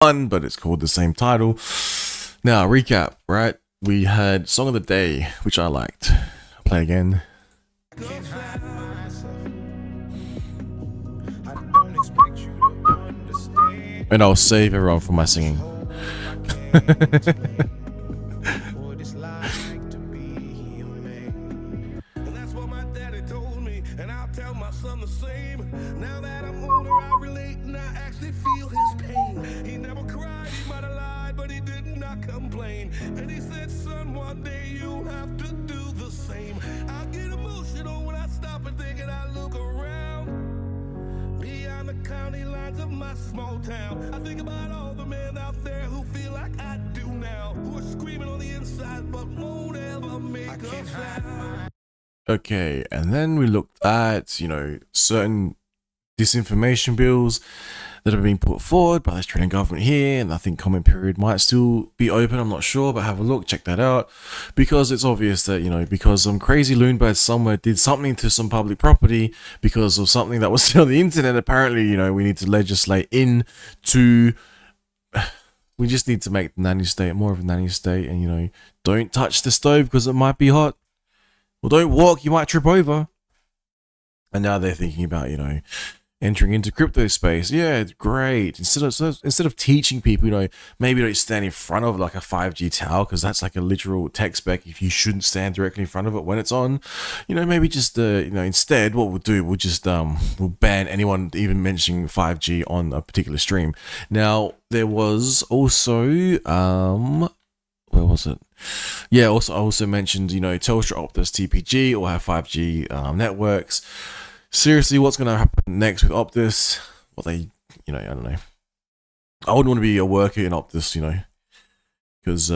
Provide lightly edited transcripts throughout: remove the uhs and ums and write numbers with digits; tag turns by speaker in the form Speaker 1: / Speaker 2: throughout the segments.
Speaker 1: one, but it's called the same title. Now, recap, right? We had Song of the Day, which I liked. I'll play again. And I'll save everyone from my singing.
Speaker 2: Son the same. Now that I'm older, I relate and I actually feel his pain. He never cried, he might have lied, but he did not complain. And he said, son, one day you'll have to do the same. I get emotional when I stop and think and I look around beyond the county lines of my small town. I think about all the men out there who feel like I do now, who are screaming on the inside but won't ever make a sound.
Speaker 1: Okay, and then we looked at, certain disinformation bills that have been put forward by the Australian government here, and I think comment period might still be open, I'm not sure, but have a look, check that out, because it's obvious that, because some crazy loonbird somewhere did something to some public property because of something that was still on the internet, apparently, we need to legislate into... We just need to make the nanny state more of a nanny state, and, don't touch the stove because it might be hot. Well, don't walk, you might trip over. And now they're thinking about, entering into crypto space. Yeah, it's great. Instead of teaching people, maybe don't stand in front of like a 5G tower because that's like a literal tech spec if you shouldn't stand directly in front of it when it's on. Maybe just, instead what we'll do, we'll just, we'll ban anyone even mentioning 5G on a particular stream. Now, there was also, where was it? Yeah, I also mentioned, Telstra, Optus, TPG all have 5G networks. Seriously, what's going to happen next with Optus? Well, I don't know. I wouldn't want to be a worker in Optus, because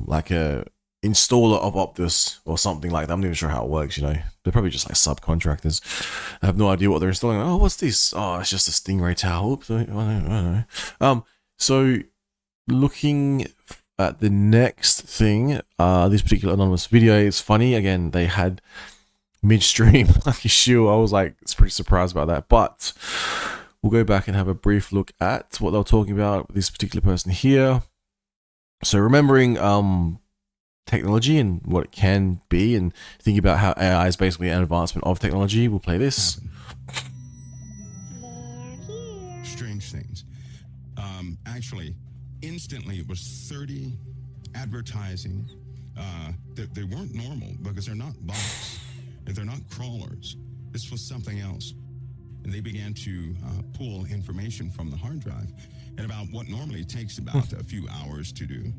Speaker 1: like a installer of Optus or something like that. I'm not even sure how it works, They're probably just like subcontractors. I have no idea what they're installing. Oh, what's this? Oh, it's just a Stingray tower. Oops, I don't know. So looking at the next thing, this particular anonymous video is funny. Again, they had midstream like a shoe. I was like, it's pretty surprised about that. But we'll go back and have a brief look at what they were talking about with this particular person here. So remembering technology and what it can be, and thinking about how AI is basically an advancement of technology. We'll play this.
Speaker 3: Strange things. Actually, instantly it was 30 advertising. They weren't normal because they're not bots, they're not crawlers. This was something else. And they began to pull information from the hard drive. And about what normally takes about a few hours to do,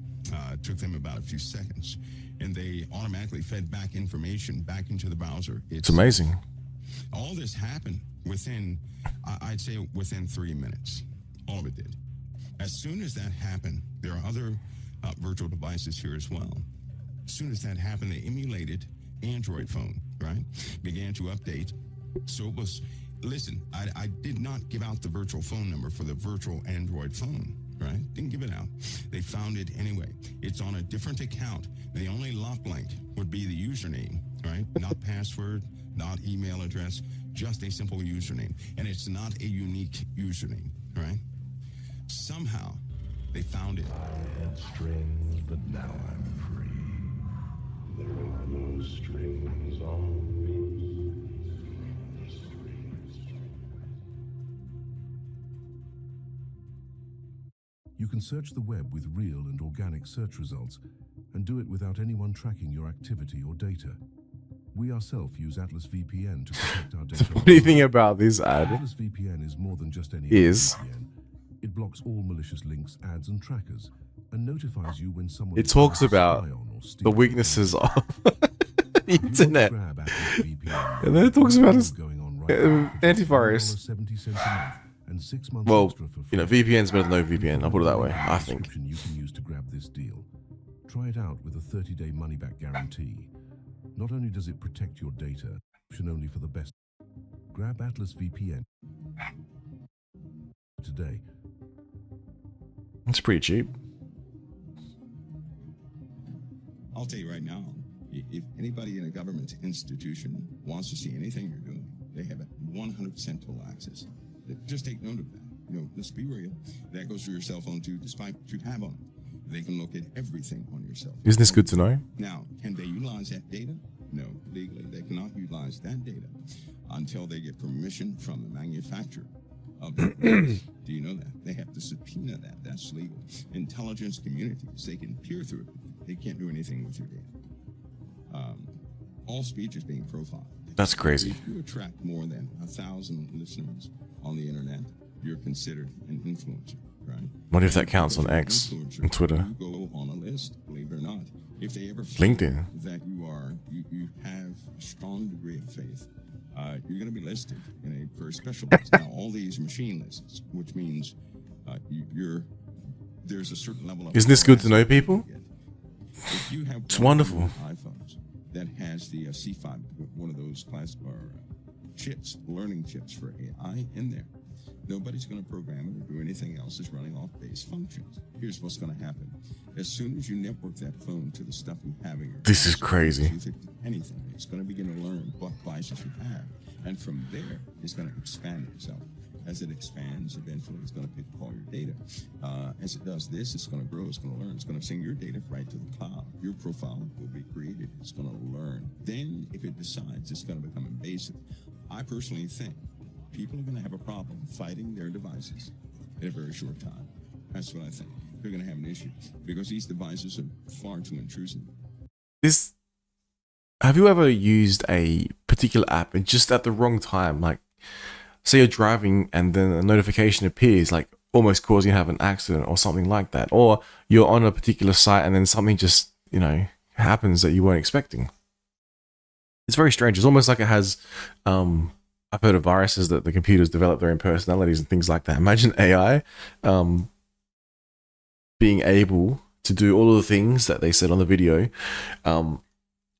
Speaker 3: took them about a few seconds. And they automatically fed back information back into the browser.
Speaker 1: It's amazing.
Speaker 3: All this happened within, I'd say within 3 minutes. All of it did. As soon as that happened, there are other virtual devices here as well. As soon as that happened, they emulated Android phone, right? Began to update. So it was, listen, I did not give out the virtual phone number for the virtual Android phone, right? Didn't give it out. They found it anyway. It's on a different account. The only lock link would be the username, right? Not password, not email address, just a simple username. And it's not a unique username, right? Somehow, they found it.
Speaker 4: I had strings, but now I'm free. There are no strings on me.
Speaker 5: You can search the web with real and organic search results and do it without anyone tracking your activity or data. We ourselves use Atlas VPN to protect our data.
Speaker 1: The funny thing about this ad
Speaker 5: Atlas VPN is more than just any
Speaker 1: is
Speaker 5: VPN. It blocks all malicious links, ads, and trackers, and notifies you when someone.
Speaker 1: It talks about the weaknesses of the internet, and then it talks about its antivirus.
Speaker 5: And 6 months
Speaker 1: Well,
Speaker 5: extra for free.
Speaker 1: VPN's better than no VPN. I'll put it that way. I think.
Speaker 5: You can use to grab this deal. Try it out with a 30-day money-back guarantee. Not only does it protect your data, option only for the best. Grab Atlas VPN today.
Speaker 1: It's pretty cheap.
Speaker 3: I'll tell you right now, if anybody in a government institution wants to see anything you're doing, they have 100% total access. Just take note of that. let's be real. That goes through your cell phone too, despite what you have on it. They can look at everything on your cell phone.
Speaker 1: Isn't this good to know?
Speaker 3: Now, can they utilize that data? No, legally, they cannot utilize that data until they get permission from the manufacturer of that device. Do you know that? They have to subpoena that. That's legal. Intelligence communities, they can peer through it. They can't do anything with your data. All speech is being profiled.
Speaker 1: That's crazy.
Speaker 3: If you attract more than 1,000 listeners on the internet, you're considered an influencer, right?
Speaker 1: What if that counts on X and Twitter?
Speaker 3: You go on a list, believe it or not. If they ever
Speaker 1: LinkedIn.
Speaker 3: that you have a strong degree of faith, you're going to be listed for a special list. Now, all these machine lists, which means there's a certain level of.
Speaker 1: Isn't this good to know, people?
Speaker 3: If you have
Speaker 1: It's wonderful.
Speaker 3: iPhones that has the C5, one of those chips, learning chips for AI in there, nobody's going to program it or do anything else. It's running off base functions. Here's what's going to happen. As soon as you network that phone to the stuff you have in your
Speaker 1: This is crazy.
Speaker 3: anything, it's going to begin to learn what devices you have. And from there, it's going to expand itself. As it expands, eventually it's going to pick up all your data. As it does this, it's going to grow, it's going to learn, it's going to send your data right to the cloud. Your profile will be created, it's going to learn. Then, if it decides it's going to become invasive, I personally think people are going to have a problem fighting their devices in a very short time. That's what I think. They're going to have an issue because these devices are far too intrusive.
Speaker 1: Have you ever used a particular app and just at the wrong time, like say you're driving and then a notification appears, like almost causing you to have an accident or something like that, or you're on a particular site and then something just happens that you weren't expecting? It's very strange. It's almost like it has I've heard of viruses that the computers develop their own personalities and things like that. Imagine AI being able to do all of the things that they said on the video, and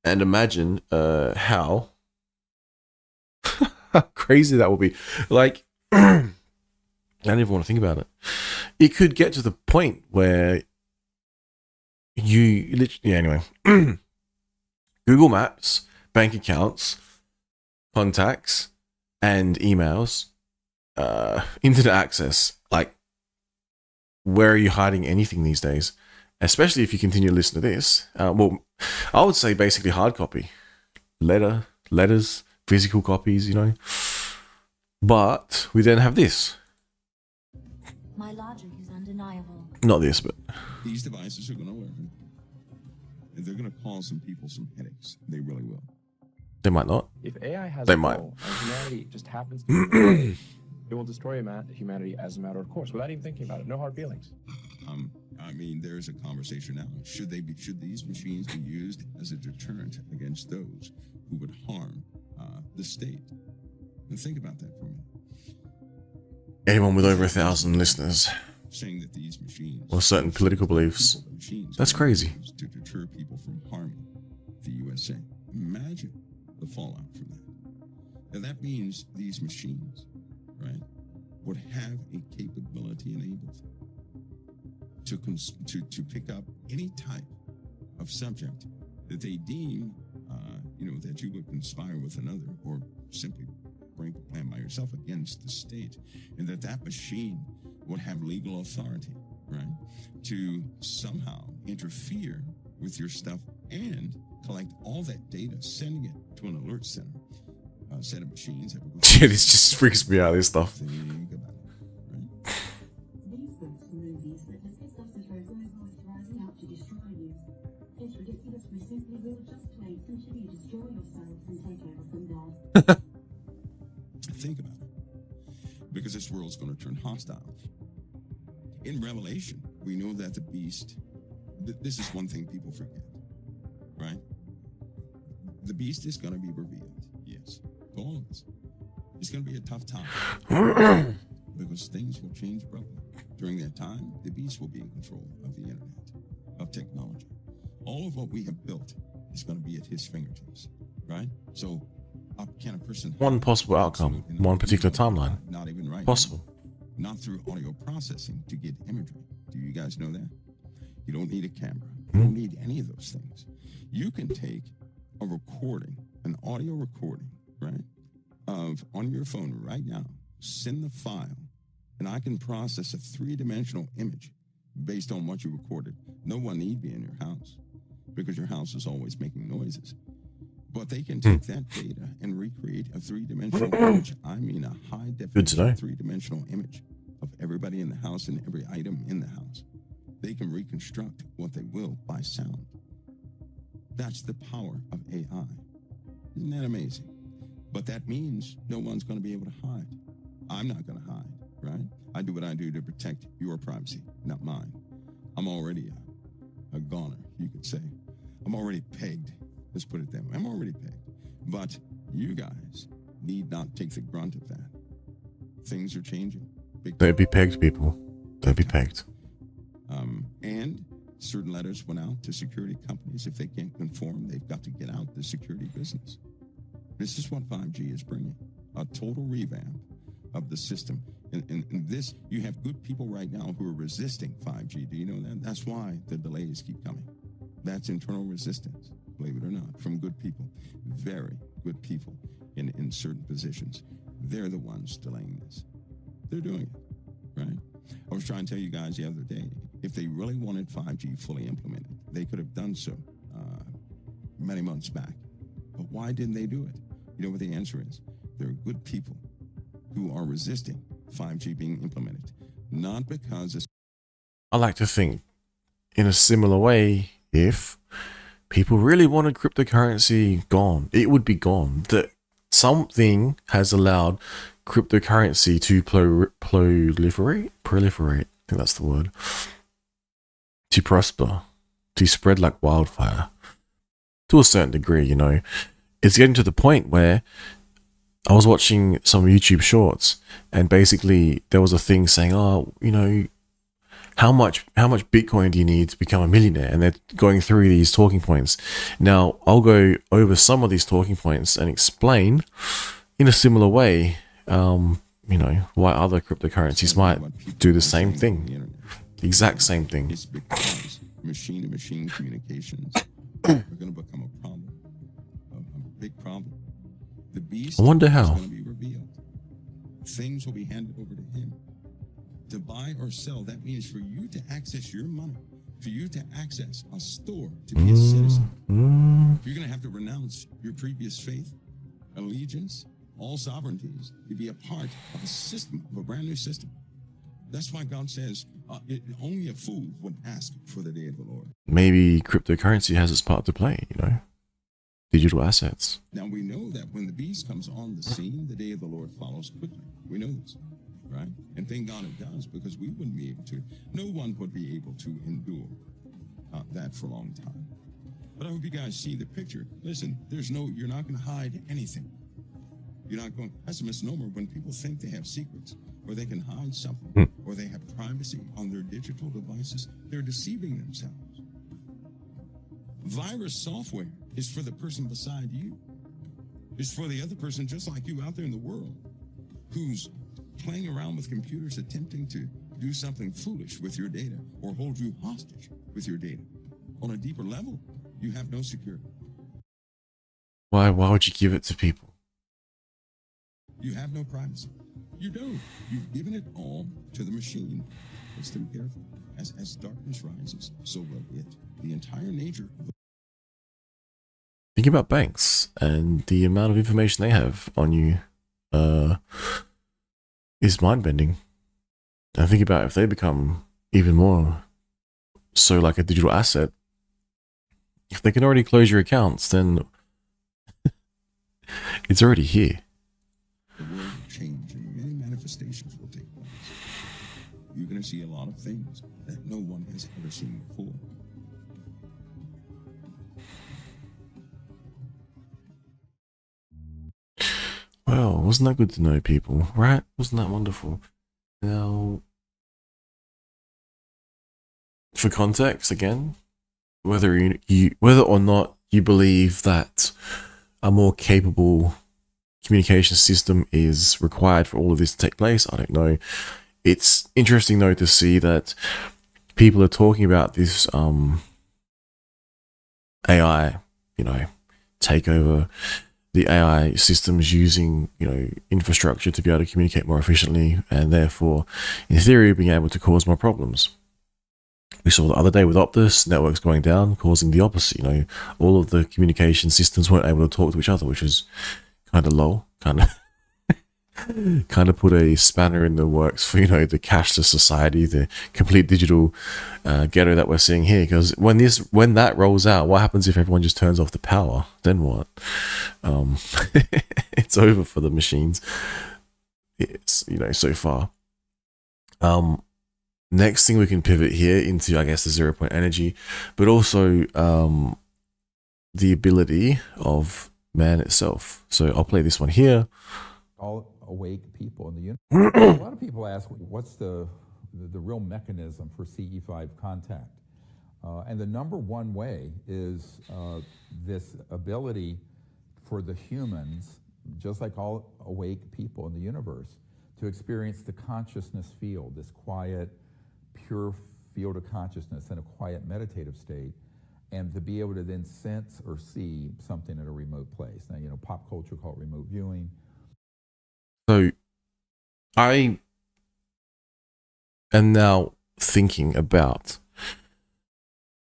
Speaker 1: imagine how crazy that will be. Like, I don't even want to think about it. It could get to the point where you literally, anyway, Google Maps, bank accounts, contacts, and emails, internet access. Like, where are you hiding anything these days? Especially if you continue to listen to this. Well, I would say basically hard copy, letters, physical copies, But we then have this.
Speaker 6: My logic is undeniable.
Speaker 1: Not this, but
Speaker 3: These devices are going to learn, and they're going to cause some people some headaches. They really will.
Speaker 1: they might not.
Speaker 7: If AI has
Speaker 1: They
Speaker 7: a
Speaker 1: might.
Speaker 7: goal and humanity just happens to be it will destroy humanity as a matter of course, without even thinking about it. No hard feelings.
Speaker 3: I mean, there's a conversation now. Should these machines be used as a deterrent against those who would harm the state? And think about that for a minute.
Speaker 1: Anyone with over 1,000 listeners
Speaker 3: Saying that these machines
Speaker 1: or certain political beliefs. That's crazy.
Speaker 3: To deter people from harming the USA. Imagine the fallout from that. And that means these machines, right, would have a capability enabled to pick up any type of subject that they deem, that you would conspire with another or simply bring a plan by yourself against the state, and that machine would have legal authority, right, to somehow interfere with your stuff and collect all that data, sending it to an alert center, set of machines that would go.
Speaker 1: Shit, this just freaks me out, this stuff.
Speaker 3: Think about it, right?
Speaker 6: These books and movies that discuss oxytocin is rising up to destroy you. It's ridiculous. We simply will just place until you destroy yourselves and take over from there.
Speaker 3: Think about it. Because this world's going to turn hostile. In Revelation, we know that the beast, this is one thing people forget, right? The beast is going to be revealed, yes, to all of us. It's going to be a tough time because things will change abruptly. During that time, the beast will be in control of the internet, of technology. All of what we have built is going to be at his fingertips, right? So, can a person
Speaker 1: One possible outcome, one particular timeline.
Speaker 3: Not even right.
Speaker 1: Possible.
Speaker 3: Not through audio processing to get imagery. Do you guys know that? You don't need a camera.
Speaker 1: Hmm?
Speaker 3: You don't need any of those things. You can take a recording, an audio recording, right, of on your phone right now. Send the file and I can process a three-dimensional image based on what you recorded. No one need be in your house because your house is always making noises. But they can take that data and recreate a three-dimensional image. I mean a
Speaker 1: Good to know.
Speaker 3: high-definition three-dimensional image of everybody in the house and every item in the house. They can reconstruct what they will by sound. That's the power of AI. Isn't that amazing? But that means no one's going to be able to hide. I'm not going to hide, right? I do what I do to protect your privacy, not mine. I'm already a goner, you could say. I'm already pegged. Let's put it that way. I'm already pegged. But you guys need not take the grunt of that. Things are changing.
Speaker 1: Don't be pegged, people. Don't be pegged.
Speaker 3: And certain letters went out to security companies. If they can't conform, they've got to get out the security business. This is what 5G is bringing, a total revamp of the system. And this, you have good people right now who are resisting 5G. Do you know that? That's why the delays keep coming. That's internal resistance, believe it or not, from good people, very good people in certain positions. They're the ones delaying this. They're doing it, right? I was trying to tell you guys the other day, if they really wanted 5G fully implemented, they could have done so many months back. But why didn't they do it? You know what the answer is? There are good people who are resisting 5G being implemented, not because it's
Speaker 1: I like to think in a similar way, if people really wanted cryptocurrency gone, it would be gone. That something has allowed cryptocurrency to proliferate. I think that's the word. To prosper, to spread like wildfire. To a certain degree, you know. It's getting to the point where I was watching some YouTube shorts, and basically there was a thing saying, oh, you know, how much Bitcoin do you need to become a millionaire? And they're going through these talking points. Now, I'll go over some of these talking points and explain in a similar way, you know, why other cryptocurrencies might do the same thing. The exact same thing.
Speaker 3: It's because machine-to-machine communications are going to become a problem, a big problem. The beast
Speaker 1: I wonder how.
Speaker 3: is going to be revealed. Things will be handed over to him. To buy or sell, that means for you to access your money, for you to access a store, to be a citizen, you're going to have to renounce your previous faith, allegiance, all sovereignties, to be a part of a system, of a brand new system. That's why God says only a fool would ask for the day of the Lord.
Speaker 1: Maybe cryptocurrency has its part to play, you know, digital assets.
Speaker 3: Now we know that when the beast comes on the scene, the day of the Lord follows quickly. We know this, right? And thank God it does, because we wouldn't be able to. No one would be able to endure that for a long time. But I hope you guys see the picture. Listen, you're not going to hide anything. You're not going. That's a misnomer when people think they have secrets, or they can hide something, or they have privacy on their digital devices. They're deceiving themselves. Virus software is for the person beside you. It's for the other person just like you out there in the world who's playing around with computers, attempting to do something foolish with your data or hold you hostage with your data. On a deeper level, you have no security.
Speaker 1: Why would you give it to people?
Speaker 3: You have no privacy. You don't. You've given it all to the machine. Listen carefully. As darkness rises, so will it. The entire nature of
Speaker 1: Think about banks and the amount of information they have on you is mind-bending. And think about if they become even more so like a digital asset. If they can already close your accounts, then it's already here.
Speaker 3: the world will change and many manifestations will take place. You're going to see a lot of things that no one has ever seen before.
Speaker 1: Well, wasn't that good to know, people? Right? Wasn't that wonderful? Now, for context, again, whether or not you believe that a more capable communication system is required for all of this to take place, I don't know. It's interesting though to see that people are talking about this AI, take over the AI systems using, infrastructure to be able to communicate more efficiently, and therefore, in theory, being able to cause more problems. We saw the other day with Optus networks going down, causing the opposite. All of the communication systems weren't able to talk to each other, which was kind of low, kind of put a spanner in the works for the cashless society, the complete digital ghetto that we're seeing here. Because when that rolls out, what happens if everyone just turns off the power? Then what? It's over for the machines. It's so far. Next thing we can pivot here into, I guess, the 0 point energy, but also the ability of man itself. So I'll play this one here.
Speaker 8: All awake people in the universe. A lot of people ask, what's the real mechanism for CE5 contact? And the number one way is this ability for the humans, just like all awake people in the universe, to experience the consciousness field, this quiet, pure field of consciousness in a quiet meditative state, and to be able to then sense or see something at a remote place. Now, pop culture call it remote viewing.
Speaker 1: So I am now thinking about,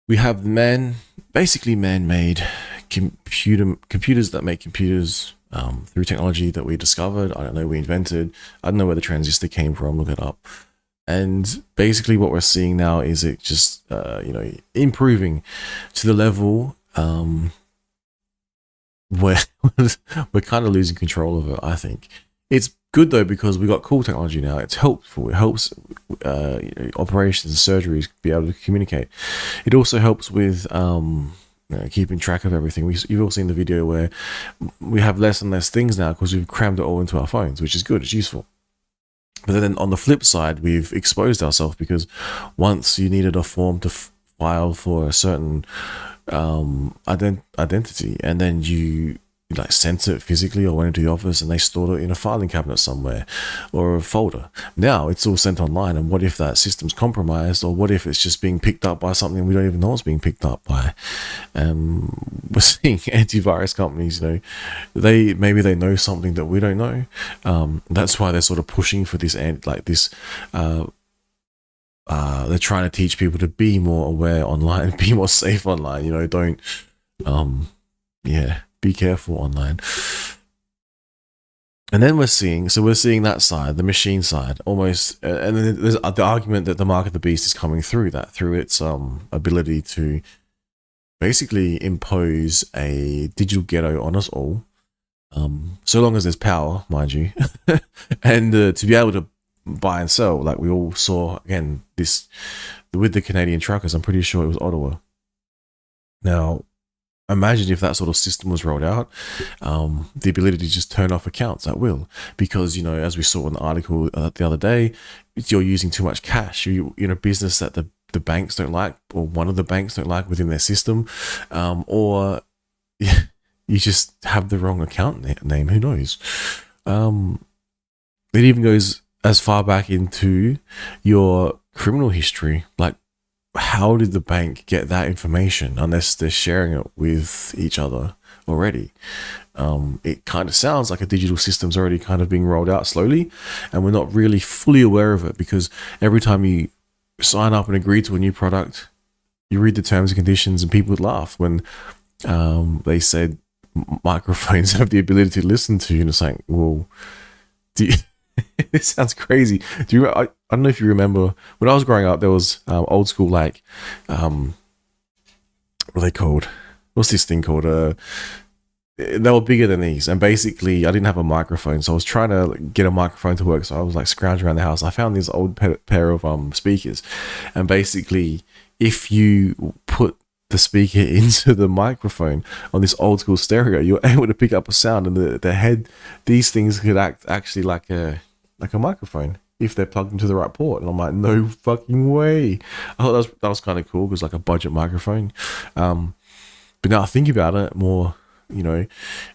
Speaker 1: we have basically man-made computers that make computers through technology that we discovered. I don't know, we invented. I don't know where the transistor came from, look it up. And basically what we're seeing now is it just, improving to the level where we're kind of losing control of it, I think. It's good though, because we got cool technology now. It's helpful. It helps operations and surgeries be able to communicate. It also helps with keeping track of everything. You've all seen the video where we have less and less things now because we've crammed it all into our phones, which is good. It's useful. But then on the flip side, we've exposed ourselves, because once you needed a form to file for a certain identity, and then you sent it physically or went into the office and they stored it in a filing cabinet somewhere or a folder. Now it's all sent online, and what if that system's compromised, or what if it's just being picked up by something we don't even know it's being picked up by? We're seeing antivirus companies, maybe they know something that we don't know. That's why they're sort of pushing for this, they're trying to teach people to be more aware online, be more safe online, don't be careful online. And then we're seeing that side, the machine side, almost, and then there's the argument that the mark of the beast is coming through its ability to basically impose a digital ghetto on us all, so long as there's power, mind you, and to be able to buy and sell, like we all saw again with the Canadian truckers. I'm pretty sure it was Ottawa. Now, imagine if that sort of system was rolled out, the ability to just turn off accounts at will, because, as we saw in the article the other day, you're using too much cash. You're in a business that the banks don't like, or one of the banks don't like within their system, or you just have the wrong account name. Who knows? It even goes as far back into your criminal history. Like, how did the bank get that information unless they're sharing it with each other already? It kind of sounds like a digital system's already kind of being rolled out slowly, and we're not really fully aware of it, because every time you sign up and agree to a new product, you read the terms and conditions, and people would laugh when they said microphones have the ability to listen to you, and it's like, well, this sounds crazy. I don't know if you remember, when I was growing up, there was old school, what are they called? What's this thing called? They were bigger than these, and basically I didn't have a microphone, so I was trying to get a microphone to work, so I was scrounging around the house. I found this old pair of speakers, and basically if you put the speaker into the microphone on this old school stereo, you're able to pick up a sound, and these things could act actually like a microphone if they're plugged into the right port. And I'm like, no fucking way. I thought that was kind of cool, because like a budget microphone. But now I think about it more, and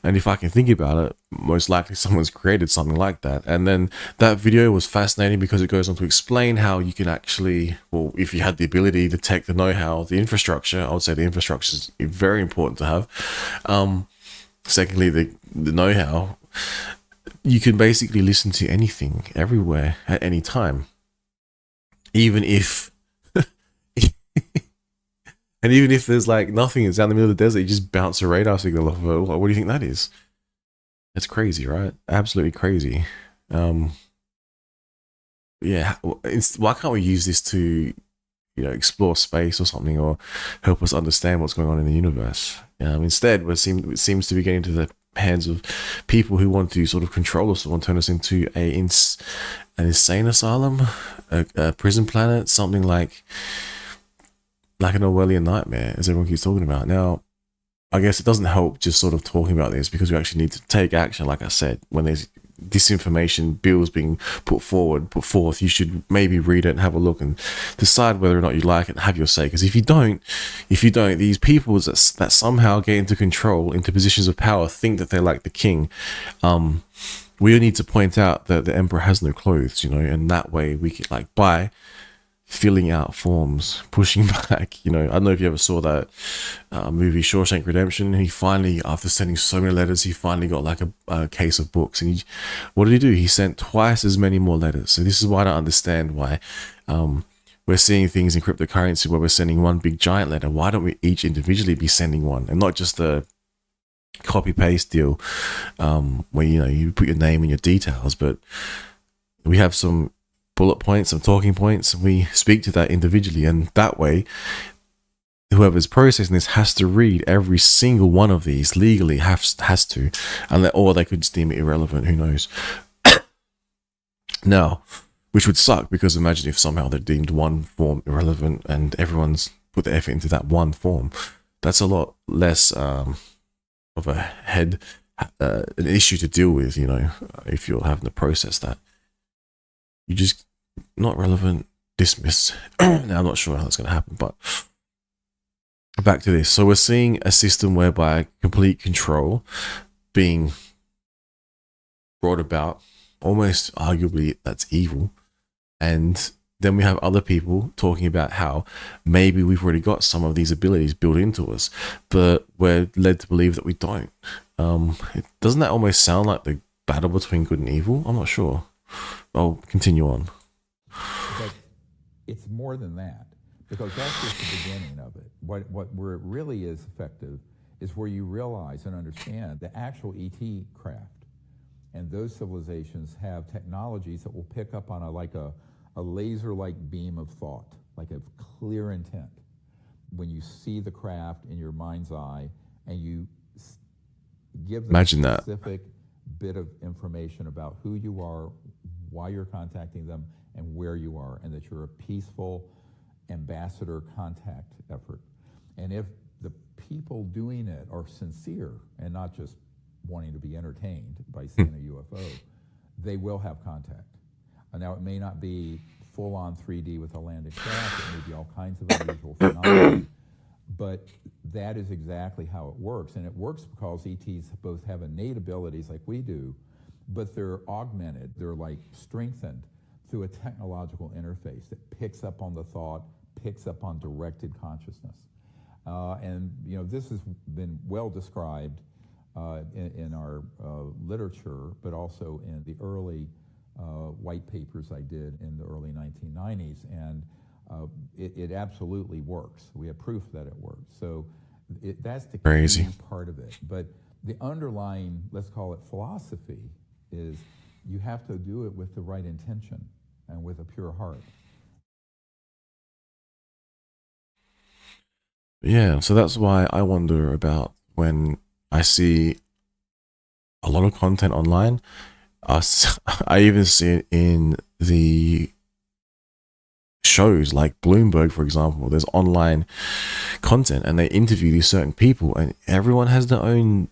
Speaker 1: if I can think about it, most likely someone's created something like that. And then that video was fascinating because it goes on to explain how you can actually, well, if you had the ability, the tech, the know-how, the infrastructure, I would say the infrastructure is very important to have. secondly, the know-how, you can basically listen to anything, everywhere, at any time. Even if, and even if there's like nothing, it's down the middle of the desert, you just bounce a radar signal off of it. What do you think that is? It's crazy, right? Absolutely crazy. Yeah, why can't we use this to, explore space or something, or help us understand what's going on in the universe? Instead, it seems to be getting to the hands of people who want to sort of control us, or want to turn us into an insane asylum, a prison planet, something like an Orwellian nightmare, as everyone keeps talking about. Now, I guess it doesn't help just sort of talking about this, because we actually need to take action. Like I said, when there's disinformation bills being put forth, you should maybe read it and have a look and decide whether or not you like it and have your say. Because if you don't, these people that somehow get into control, into positions of power, think that they're like the king. We need to point out that the emperor has no clothes, and that way we can, like, by filling out forms, pushing back. I don't know if you ever saw that movie Shawshank Redemption. He finally, after sending so many letters, he finally got like a case of books. And what did he do? He sent twice as many more letters. So this is why I don't understand why we're seeing things in cryptocurrency where we're sending one big giant letter. Why don't we each individually be sending one, and not just a copy paste deal where you put your name and your details, but we have some bullet points, some talking points, and we speak to that individually, and that way whoever's processing this has to read every single one of these legally, has to, or they could just deem it irrelevant, who knows. Now, which would suck, because imagine if somehow they're deemed one form irrelevant and everyone's put the effort into that one form. That's a lot less of an issue to deal with, if you're having to process that. You just, not relevant, dismiss. Now, I'm not sure how that's going to happen, but back to this. So we're seeing a system whereby complete control being brought about, almost arguably that's evil. And then we have other people talking about how maybe we've already got some of these abilities built into us, but we're led to believe that we don't. Doesn't that almost sound like the battle between good and evil? I'm not sure. I'll continue on.
Speaker 8: But it's more than that, because that's just the beginning of it. Where it really is effective is where you realize and understand the actual ET craft, and those civilizations have technologies that will pick up on a laser-like beam of thought, like a clear intent. When you see the craft in your mind's eye and you give them
Speaker 1: Imagine
Speaker 8: a
Speaker 1: that.
Speaker 8: specific bit of information about who you are, why you're contacting them, and where you are, and that you're a peaceful ambassador contact effort. And if the people doing it are sincere and not just wanting to be entertained by seeing a UFO, they will have contact. And now, it may not be full-on 3D with a landed craft, it may be all kinds of unusual phenomena, but that is exactly how it works. And it works because ETs both have innate abilities like we do, but they're augmented, they're like strengthened through a technological interface that picks up on the thought, picks up on directed consciousness. And this has been well described in our literature, but also in the early white papers I did in the early 1990s, and it absolutely works. We have proof that it works. So that's the key part of it. But the underlying, let's call it philosophy, is you have to do it with the right intention and with a pure heart.
Speaker 1: Yeah, so that's why I wonder about when I see a lot of content online. I even see it in the shows like Bloomberg, for example. There's online content and they interview these certain people, and everyone has their own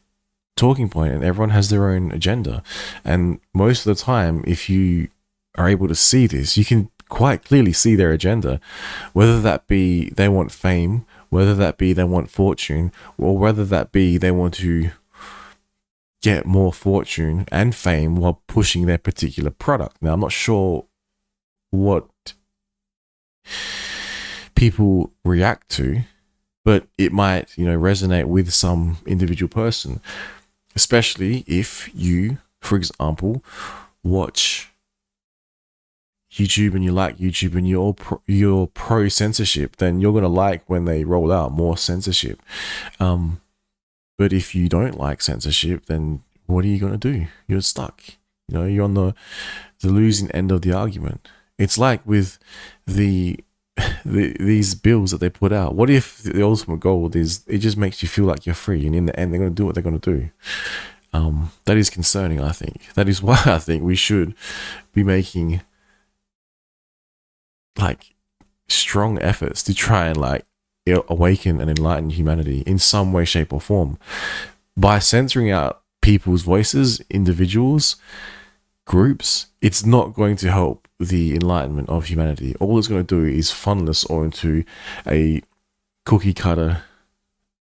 Speaker 1: talking point and everyone has their own agenda. And most of the time, if you are able to see this, you can quite clearly see their agenda, whether that be they want fame, whether that be they want fortune, or whether that be they want to get more fortune and fame while pushing their particular product. Now, I'm not sure what people react to, but it might, resonate with some individual person. especially if you, for example, watch YouTube and you like YouTube and you're pro censorship, then you're gonna like when they roll out more censorship. But if you don't like censorship, then what are you gonna do? You're stuck. You know, you're on the losing end of the argument. It's like with these bills that they put out. What if the ultimate goal is it just makes you feel like you're free, and in the end they're gonna do what they're gonna do? That is concerning. I think that is why I think we should be making like strong efforts to try and like awaken and enlighten humanity in some way, shape, or form by censoring out people's voices, individuals, groups. It's not going to help the enlightenment of humanity. All it's going to do is funnel us all into a cookie cutter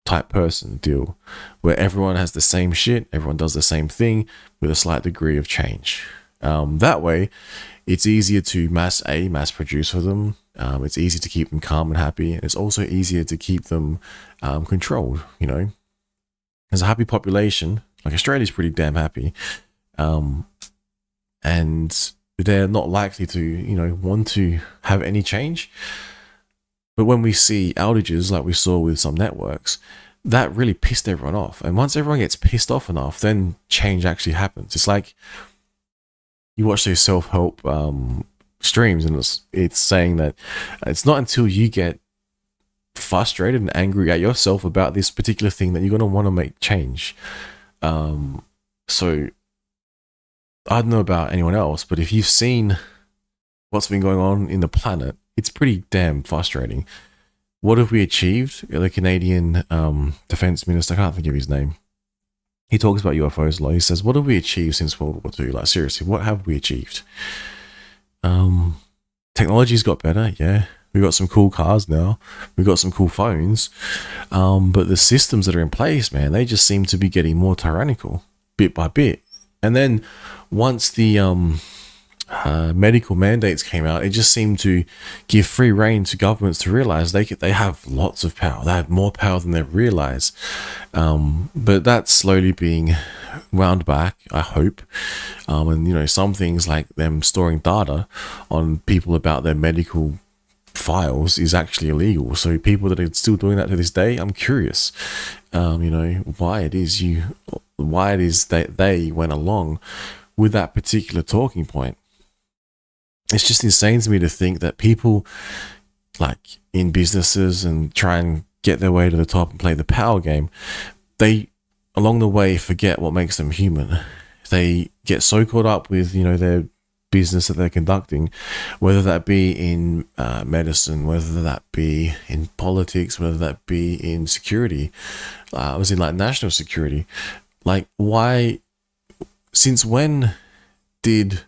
Speaker 1: type person deal where everyone has the same shit, everyone does the same thing with a slight degree of change. That way, it's easier to mass produce for them. It's easier to keep them calm and happy. And it's also easier to keep them controlled, you know. There's a happy population, like Australia's pretty damn happy. And they're not likely to, you know, want to have any change. But when we see outages like we saw with some networks, that really pissed everyone off. And once everyone gets pissed off enough, then change actually happens. It's like you watch those self-help streams, and it's saying that it's not until you get frustrated and angry at yourself about this particular thing that you're going to want to make change. So I don't know about anyone else, but if you've seen what's been going on in the planet, it's pretty damn frustrating. What have we achieved? The Canadian defense minister, I can't think of his name. He talks about UFOs a lot. He says, what have we achieved since World War II? Like, seriously, what have we achieved? Technology's got better, yeah. We've got some cool cars now. We've got some cool phones. But the systems that are in place, man, they just seem to be getting more tyrannical, bit by bit. And then once the medical mandates came out, it just seemed to give free rein to governments to realize they have lots of power. They have more power than they realize. But that's slowly being wound back, I hope. And, you know, some things like them storing data on people about their medical files is actually illegal. So people that are still doing that to this day, I'm curious, you know, why it is that they went along with that particular talking point. It's just insane to me to think that people like in businesses and try and get their way to the top and play the power game, they along the way forget what makes them human. They get so caught up with, you know, their business that they're conducting, whether that be in medicine, whether that be in politics, whether that be in security. I was in like national security. Like, why, since when did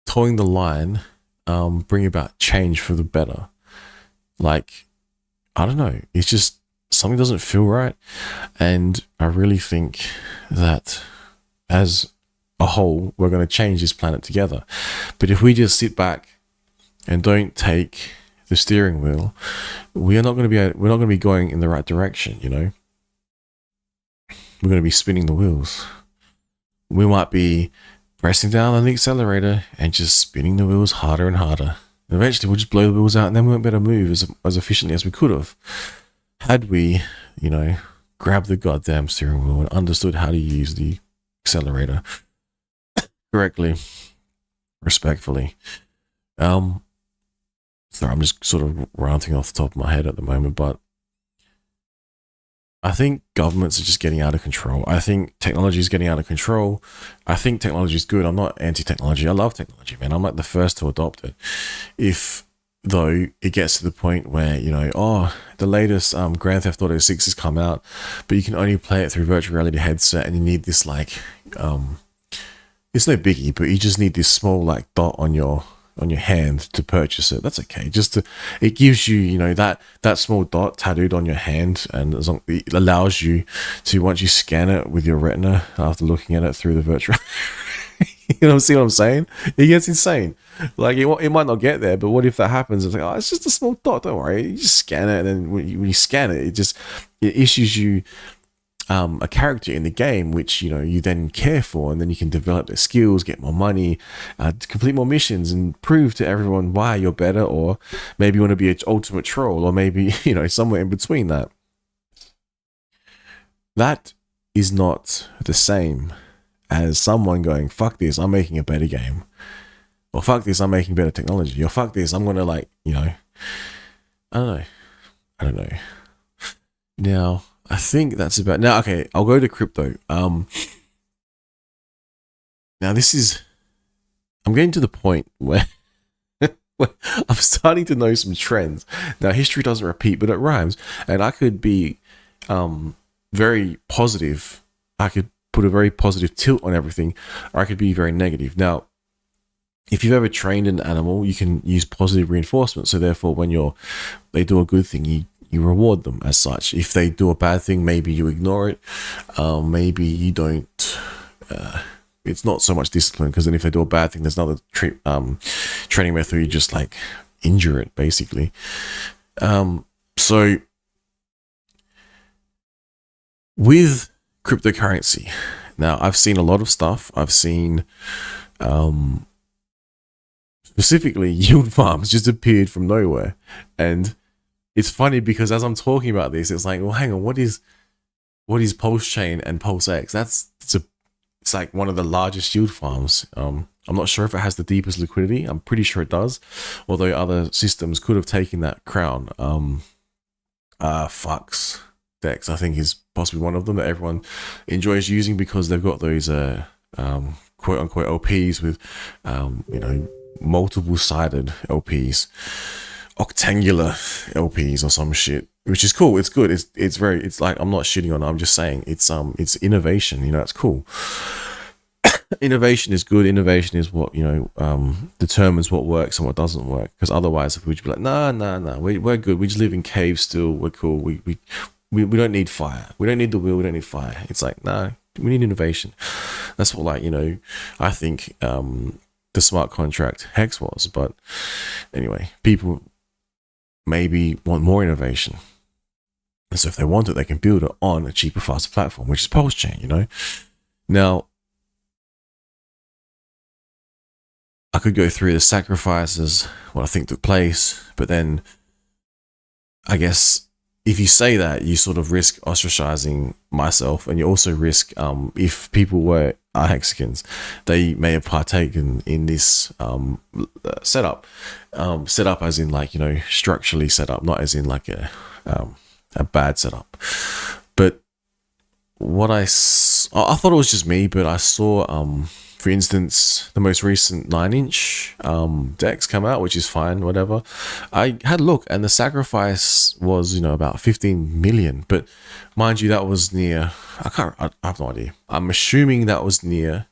Speaker 1: towing the line bring about change for the better? Like, I don't know. It's just something doesn't feel right. And I really think that as a whole, we're going to change this planet together. But if we just sit back and don't take the steering wheel, we're not going to be going in the right direction, you know? We're going to be spinning the wheels. We might be pressing down on the accelerator and just spinning the wheels harder and harder. And eventually we'll just blow the wheels out, and then we won't be able to move as efficiently as we could have had we, you know, grabbed the goddamn steering wheel and understood how to use the accelerator correctly, respectfully. Sorry, I'm just sort of ranting off the top of my head at the moment, but I think governments are just getting out of control. I think technology is getting out of control. I think technology is good. I'm not anti-technology. I love technology, man. I'm like the first to adopt it. If, though, it gets to the point where, you know, oh, the latest Grand Theft Auto 6 has come out, but you can only play it through virtual reality headset, and you need this, like, it's no biggie, but you just need this small, like, dot on your hand to purchase it. That's okay. It gives you, you know, that small dot tattooed on your hand, and as long, it allows you to, once you scan it with your retina after looking at it through the virtual you know, see what I'm saying? It gets insane. Like, it might not get there, but what if that happens? It's like, oh, it's just a small dot, don't worry. You just scan it, and then when you scan it, it issues you a character in the game, which you then care for, and then you can develop their skills, get more money, complete more missions, and prove to everyone why you're better. Or maybe you want to be an ultimate troll, or maybe somewhere in between that. That is not the same as someone going, fuck this, I'm making a better game, or fuck this, I'm making better technology, or fuck this, I'm gonna I don't know. Now, I think that's about now. Okay, I'll go to crypto. Now this is, I'm getting to the point where, where I'm starting to know some trends. Now, history doesn't repeat, but it rhymes, and I could be very positive. I could put a very positive tilt on everything, or I could be very negative. Now, if you've ever trained an animal, you can use positive reinforcement. So therefore, when they do a good thing, you reward them as such. If they do a bad thing, maybe you ignore it. Maybe you don't. It's not so much discipline, because then if they do a bad thing, there's another training method. You just like injure it, basically. So with cryptocurrency, now I've seen a lot of stuff. I've seen specifically yield farms just appeared from nowhere, and it's funny because as I'm talking about this, it's like, well, hang on, what is Pulse Chain and Pulse X? It's like one of the largest yield farms. I'm not sure if it has the deepest liquidity. I'm pretty sure it does, although other systems could have taken that crown. Fux Dex, I think, is possibly one of them that everyone enjoys using because they've got those quote unquote LPs with multiple sided LPs, octangular LPs or some shit, which is cool. It's good. It's like, I'm not shitting on it. I'm just saying it's innovation. It's cool. Innovation is good. Innovation is what determines what works and what doesn't work. Because otherwise, if we'd be like, nah, we're good. We just live in caves still. We're cool. We don't need fire. We don't need the wheel. We don't need fire. It's like, nah, we need innovation. That's what I think the smart contract Hex was. But anyway, people maybe want more innovation. And so if they want it, they can build it on a cheaper, faster platform, which is Pulse Chain, Now, I could go through the sacrifices, what I think took place, but then I guess if you say that, you sort of risk ostracizing myself, and you also risk, if people were Hexicans, they may have partaken in this setup. Setup as in structurally set up, not as in like a bad setup. But what I thought it was just me, but I saw, for instance, the most recent 9-inch decks come out, which is fine, whatever. I had a look, and the sacrifice was, about 15 million. But mind you, that was near, I have no idea. I'm assuming that was near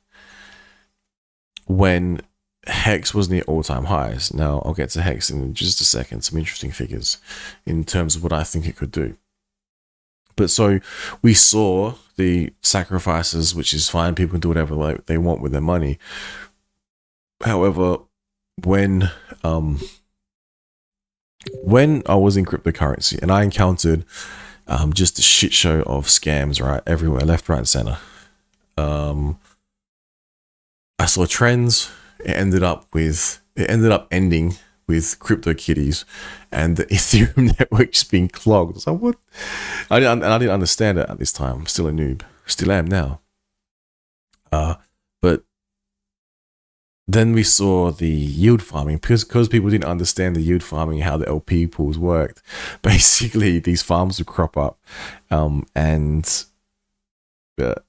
Speaker 1: when Hex was near all-time highs. Now, I'll get to Hex in just a second. Some interesting figures in terms of what I think it could do. But so we saw the sacrifices, which is fine. People can do whatever they want with their money. However, when I was in cryptocurrency and I encountered just a shit show of scams, right, everywhere, left, right, and center. I saw trends. It ended up ending with CryptoKitties and the Ethereum network just being clogged. I was like, what? I didn't understand it at this time. I'm still a noob. Still am now. But then we saw the yield farming because people didn't understand the yield farming, how the LP pools worked. Basically, these farms would crop up, and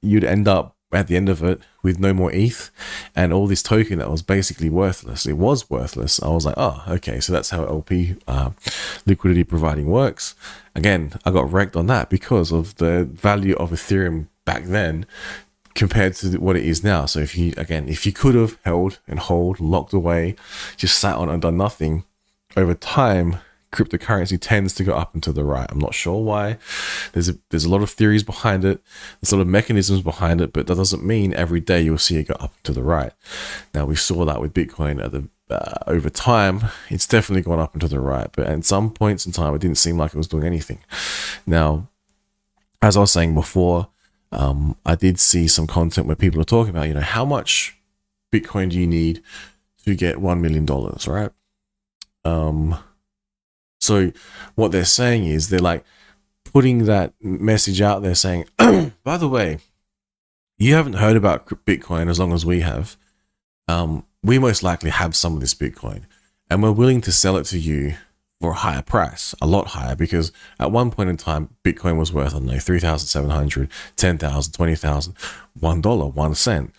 Speaker 1: you'd end up at the end of it with no more ETH and all this token that was basically worthless. It was worthless. I was like, oh, okay, so that's how LP liquidity providing works. Again, I got wrecked on that because of the value of Ethereum back then compared to what it is now. So if you could have held and locked away, just sat on and done nothing, over time, cryptocurrency tends to go up and to the right. I'm not sure why. There's a lot of theories behind it. There's a lot of mechanisms behind it, but that doesn't mean every day you'll see it go up and to the right. Now, we saw that with Bitcoin at the over time. It's definitely gone up and to the right, but at some points in time, it didn't seem like it was doing anything. Now, as I was saying before, I did see some content where people are talking about, you know, how much Bitcoin do you need to get $1 million, right? So what they're saying is they're like putting that message out there saying, by the way, you haven't heard about Bitcoin as long as we have. We most likely have some of this Bitcoin, and we're willing to sell it to you for a higher price, a lot higher, because at one point in time, Bitcoin was worth, I don't know, 3,700, 10,000, 20,000, $1, 1 cent.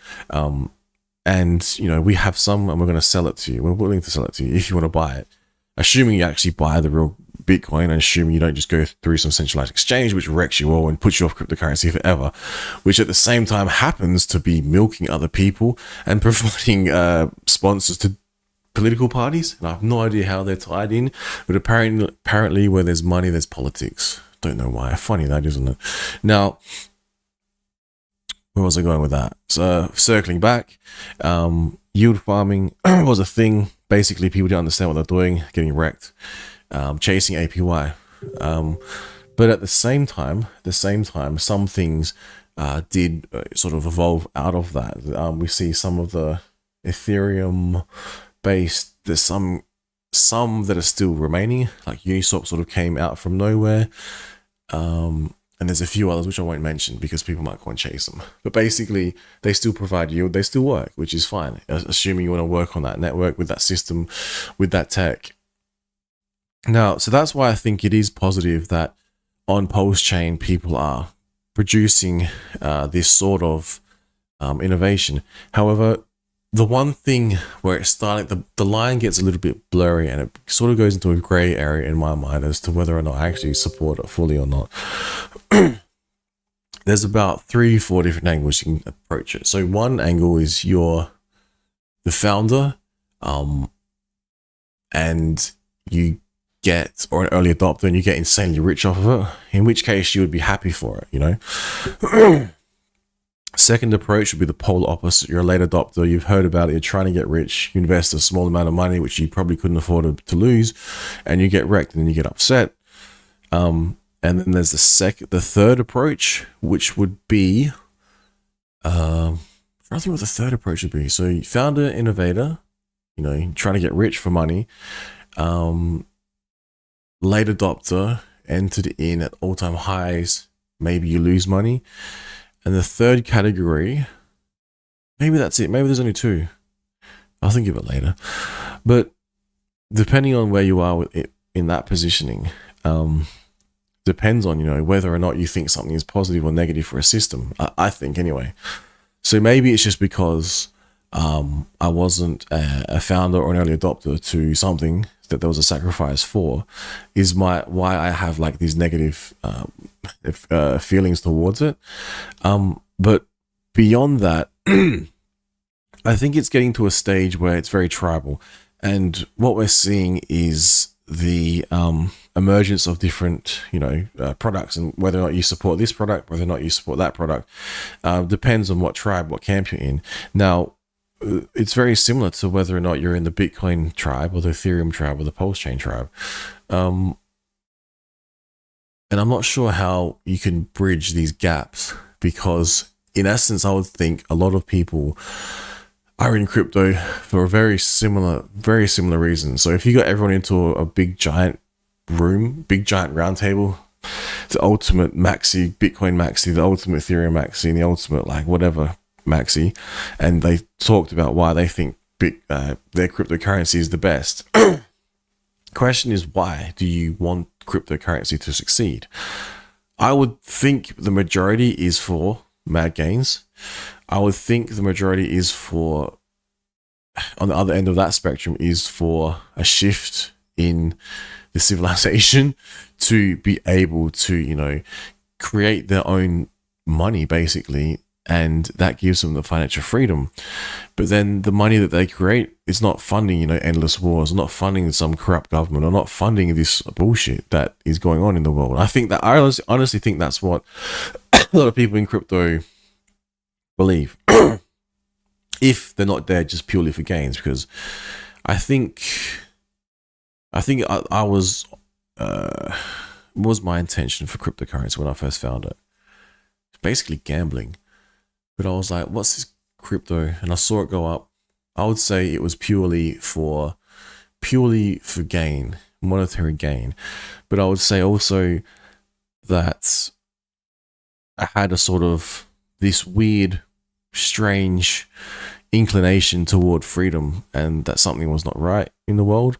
Speaker 1: And, you know, we have some and we're going to sell it to you. We're willing to sell it to you if you want to buy it. Assuming you actually buy the real Bitcoin and assuming you don't just go through some centralized exchange, which wrecks you all and puts you off cryptocurrency forever, which at the same time happens to be milking other people and providing sponsors to political parties. And I have no idea how they're tied in, but apparently where there's money, there's politics. Don't know why. Funny that, isn't it? Now, where was I going with that? So circling back, yield farming was a thing. Basically, people didn't understand what they're doing, getting wrecked, chasing APY. But at the same time, some things did sort of evolve out of that. We see some of the Ethereum based, there's some that are still remaining, like Uniswap sort of came out from nowhere. And there's a few others which I won't mention because people might go and chase them. But basically, they still provide yield. They still work, which is fine, assuming you want to work on that network, with that system, with that tech. Now, so that's why I think it is positive that on Pulse Chain, people are producing this sort of innovation. However, the one thing where it's starting, the line gets a little bit blurry and it sort of goes into a gray area in my mind as to whether or not I actually support it fully or not. There's about 3-4 different angles you can approach it. So one angle is you're the founder, and you get, or an early adopter, and you get insanely rich off of it, in which case you would be happy for it, you know. Second approach would be the polar opposite. You're a late adopter, you've heard about it, you're trying to get rich, you invest a small amount of money which you probably couldn't afford to lose, and you get wrecked and then you get upset. And then there's the third approach, which would be I don't think what the third approach would be. So founder, innovator, you know, trying to get rich for money, late adopter, entered in at all-time highs, maybe you lose money. And the third category, maybe that's it. Maybe there's only two. I'll think of it later. But depending on where you are with it in that positioning, depends on, you know, whether or not you think something is positive or negative for a system. I think anyway. So maybe it's just because I wasn't a founder or an early adopter to something that there was a sacrifice for, is why I have like these negative feelings towards it. But beyond that, I think it's getting to a stage where it's very tribal, and what we're seeing is the emergence of different, you know, products, and whether or not you support this product, whether or not you support that product, depends on what tribe, what camp you're in. Now, it's very similar to whether or not you're in the Bitcoin tribe or the Ethereum tribe or the Pulse Chain tribe. And I'm not sure how you can bridge these gaps, because in essence, I would think a lot of people are in crypto for a very similar reason. So if you got everyone into a big giant room, big giant round table, the ultimate maxi, Bitcoin maxi, the ultimate Ethereum maxi, and the ultimate like whatever maxi, and they talked about why they think their cryptocurrency is the best. Question is, why do you want cryptocurrency to succeed? I would think the majority is for mad gains. I would think the majority is for, on the other end of that spectrum, is for a shift in the civilization to be able to, you know, create their own money basically, and that gives them the financial freedom. But then the money that they create is not funding, you know, endless wars, not funding some corrupt government, or not funding this bullshit that is going on in the world. I think that, I honestly think that's what a lot of people in crypto believe, if they're not there just purely for gains. Because I think I was my intention for cryptocurrency when I first found it, basically gambling. But I was like, what's this crypto? And I saw it go up. I would say it was purely for gain, monetary gain. But I would say also that I had a sort of this weird, strange inclination toward freedom, and that something was not right in the world.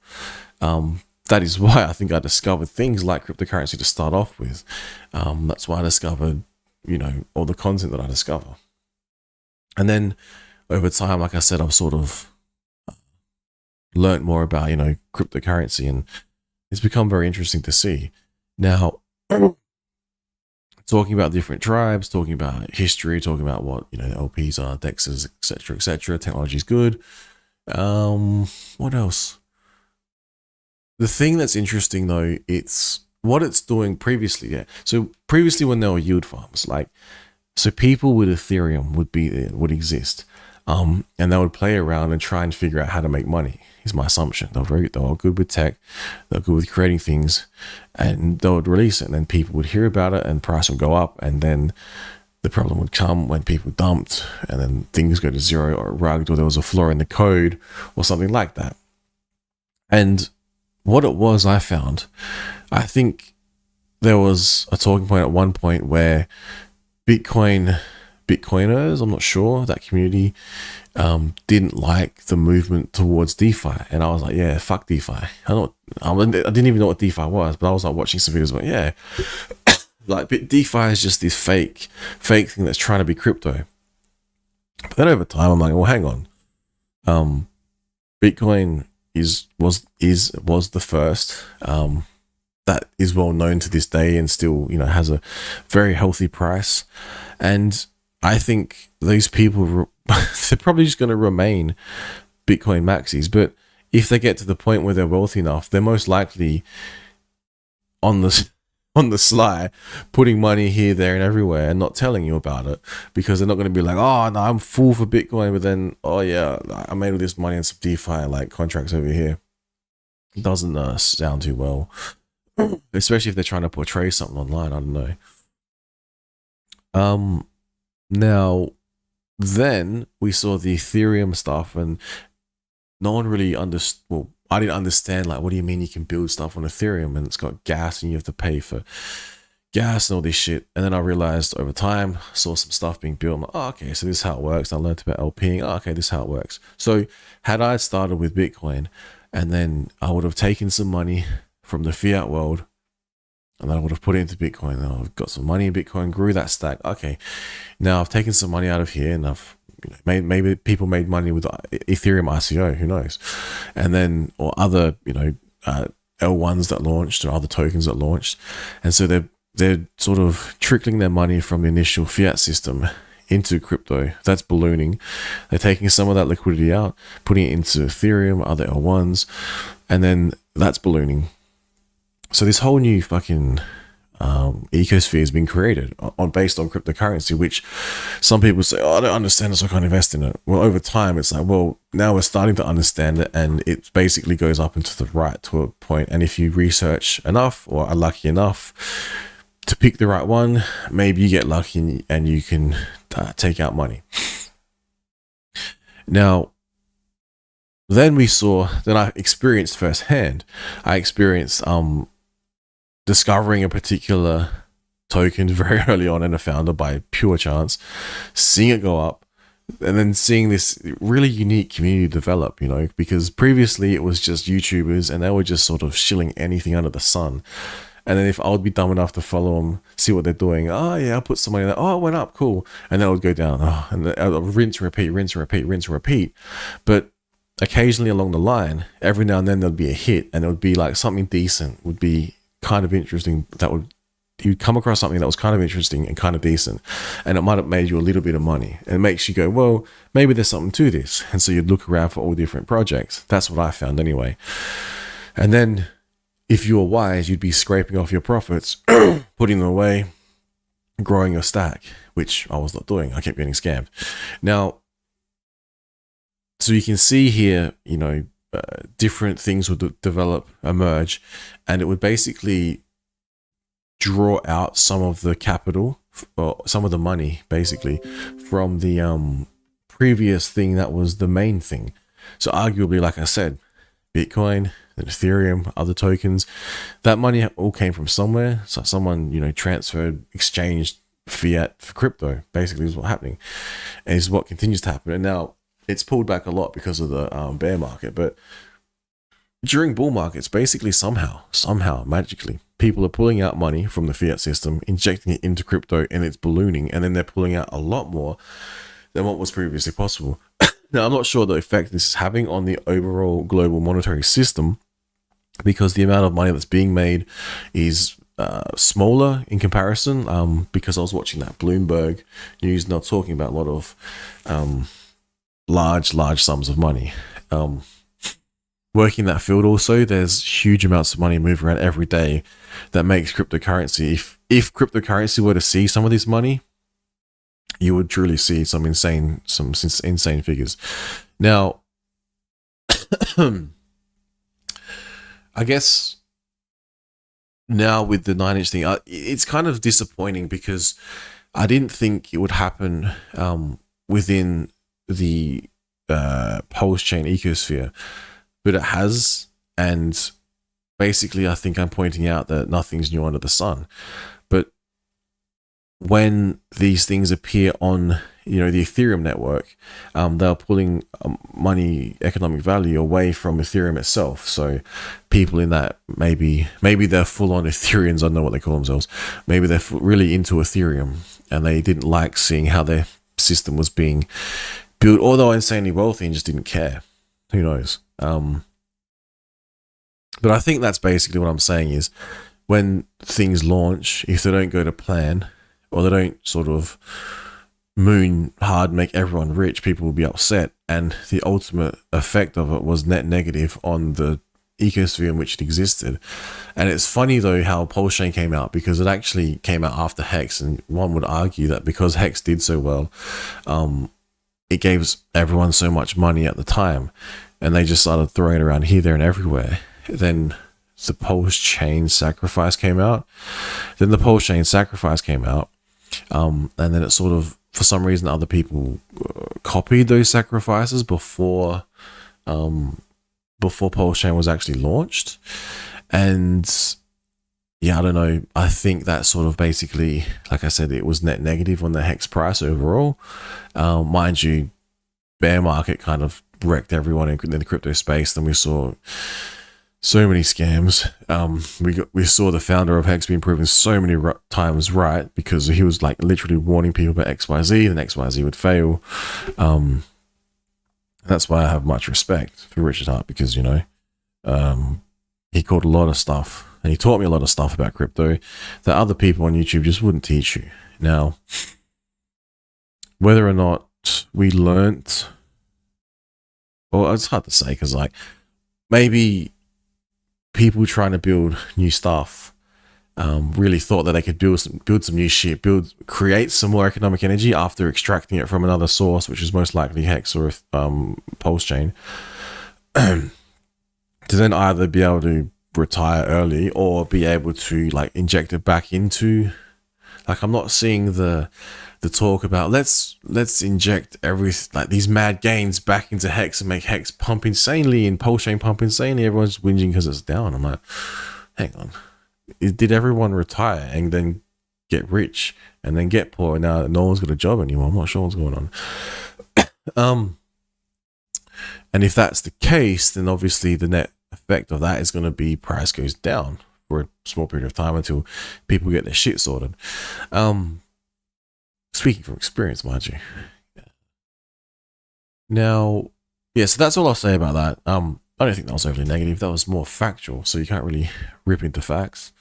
Speaker 1: That is why I think I discovered things like cryptocurrency to start off with. That's why I discovered, all the content that I discover. And then over time, like I said, I've sort of learned more about, cryptocurrency, and it's become very interesting to see. Now, talking about different tribes, talking about history, talking about what, the LPs are, DEXs, etc. Technology is good. What else? The thing that's interesting though, it's what it's doing previously. Yeah. So previously when there were yield farms, so people with Ethereum would exist. And they would play around and try and figure out how to make money. Is my assumption. They were good with tech, they're good with creating things, and they would release it, and then people would hear about it, and price would go up, and then the problem would come when people dumped, and then things go to zero or rugged, or there was a flaw in the code, or something like that. And what it was, I think there was a talking point at one point where Bitcoiners, I'm not sure, that community didn't like the movement towards DeFi, and I was like, yeah, fuck DeFi. I didn't even know what DeFi was, but I was like watching some videos, yeah, like DeFi is just this fake thing that's trying to be crypto. But then over time, I'm like, well, hang on, Bitcoin was the first that is well known to this day, and still has a very healthy price. And I think these people, they're probably just going to remain Bitcoin maxis. But if they get to the point where they're wealthy enough, they're most likely on the sly, putting money here, there, and everywhere, and not telling you about it, because they're not going to be like, oh no, I'm full for Bitcoin, but then, oh yeah, I made all this money in some DeFi like contracts over here. It doesn't sound too well, especially if they're trying to portray something online. I don't know. Now, then we saw the Ethereum stuff, and no one really understood. Well, I didn't understand, like, what do you mean you can build stuff on Ethereum and it's got gas and you have to pay for gas and all this shit? And then I realized over time, saw some stuff being built. I'm like, oh, okay, so this is how it works. I learned about LPing. Oh, okay, this is how it works. So had I started with Bitcoin, and then I would have taken some money from the fiat world, and then I would have put it into Bitcoin, and I've got some money in Bitcoin, grew that stack. Okay, now I've taken some money out of here, and I've maybe people made money with Ethereum ICO, who knows? And then, or other, L1s that launched, or other tokens that launched. And so they're sort of trickling their money from the initial fiat system into crypto. That's ballooning. They're taking some of that liquidity out, putting it into Ethereum, other L1s, and then that's ballooning. So this whole new fucking ecosphere has been created based on cryptocurrency, which some people say, oh, I don't understand it, so I can't invest in it. Well, over time, it's like, well, now we're starting to understand it, and it basically goes up into the right to a point. And if you research enough, or are lucky enough to pick the right one, maybe you get lucky and you can take out money. Now, then I experienced firsthand, discovering a particular token very early on in a founder by pure chance, seeing it go up, and then seeing this really unique community develop, because previously it was just YouTubers and they were just sort of shilling anything under the sun. And then if I would be dumb enough to follow them, see what they're doing, oh yeah, I'll put some money in that, oh, it went up, cool. And then it would go down, and I'll rinse and repeat. But occasionally along the line, every now and then there'd be a hit, and it would be like something decent, would be kind of interesting, you'd come across something that was kind of interesting and kind of decent, and it might have made you a little bit of money, and it makes you go, well, maybe there's something to this. And so you'd look around for all different projects. That's what I found anyway. And then if you were wise, you'd be scraping off your profits, putting them away, growing your stack, which I was not doing. I kept getting scammed. Now, so you can see here, different things would emerge, and it would basically draw out some of the capital or some of the money basically from the previous thing that was the main thing. So arguably, like I said, Bitcoin and Ethereum, other tokens, that money all came from somewhere. So someone, you know, transferred, exchanged fiat for crypto, basically is what's happening, and is what continues to happen. And now it's pulled back a lot because of the bear market, but during bull markets, basically somehow magically, people are pulling out money from the fiat system, injecting it into crypto, and it's ballooning, and then they're pulling out a lot more than what was previously possible. Now, I'm not sure the effect this is having on the overall global monetary system, because the amount of money that's being made is smaller in comparison, because I was watching that Bloomberg news and they're talking about a lot of large sums of money. Working that field also, there's huge amounts of money moving around every day that makes cryptocurrency, if cryptocurrency were to see some of this money, you would truly see some insane figures. Now, I guess now with the 9-inch thing, it's kind of disappointing because I didn't think it would happen within the Pulse chain ecosphere, but it has. And basically, I think I'm pointing out that nothing's new under the sun. But when these things appear on, you know, the Ethereum network, they're pulling money, economic value away from Ethereum itself. So people in that, maybe they're full on Ethereans, I don't know what they call themselves. Maybe they're really into Ethereum and they didn't like seeing how their system was being built, although insanely wealthy, and just didn't care. Who knows? But I think that's basically what I'm saying is, when things launch, if they don't go to plan, or they don't sort of moon hard, make everyone rich, people will be upset. And the ultimate effect of it was net negative on the ecosphere in which it existed. And it's funny though how Pulse Chain came out, because it actually came out after Hex, and one would argue that because Hex did so well, it gave everyone so much money at the time, and they just started throwing it around here, there, and everywhere. Then the Pulse Chain Sacrifice came out. And then it sort of, for some reason, other people copied those sacrifices before Pulse Chain was actually launched. And yeah, I don't know. I think that sort of basically, like I said, it was net negative on the Hex price overall. Mind you, bear market kind of wrecked everyone in the crypto space. Then we saw so many scams. We saw the founder of Hex being proven so many times right, because he was like literally warning people about XYZ, then XYZ would fail. That's why I have much respect for Richard Heart, because, you know, he caught a lot of stuff, and he taught me a lot of stuff about crypto that other people on YouTube just wouldn't teach you. Now, whether or not we learnt, well, it's hard to say, because like maybe people trying to build new stuff really thought that they could build some new shit, create some more economic energy after extracting it from another source, which is most likely Hex or Pulse Chain, to then either be able to retire early or be able to like inject it back into, like, I'm not seeing the talk about let's inject like these mad gains back into Hex and make Hex pump insanely and Pulse Chain pump insanely. Everyone's whinging because it's down. I'm like, hang on, did everyone retire and then get rich and then get poor, and now no one's got a job anymore? I'm not sure what's going on. And if that's the case, then obviously the net effect of that is going to be price goes down for a small period of time until people get their shit sorted. Speaking from experience, mind you. Now, yeah, so that's all I'll say about that. I don't think that was overly negative. That was more factual, so you can't really rip into facts.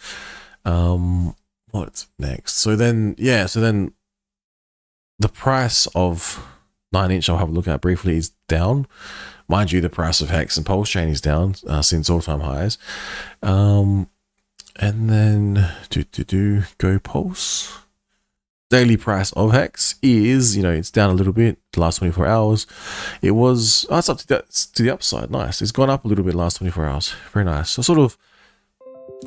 Speaker 1: What's next? So then the price of 9-inch, I'll have a look at briefly, is down. Mind you, the price of Hex and Pulse Chain is down since all-time highs. And then Go Pulse. Daily price of Hex is, it's down a little bit the last 24 hours. It was, it's up to the upside. Nice. It's gone up a little bit the last 24 hours. Very nice. So sort of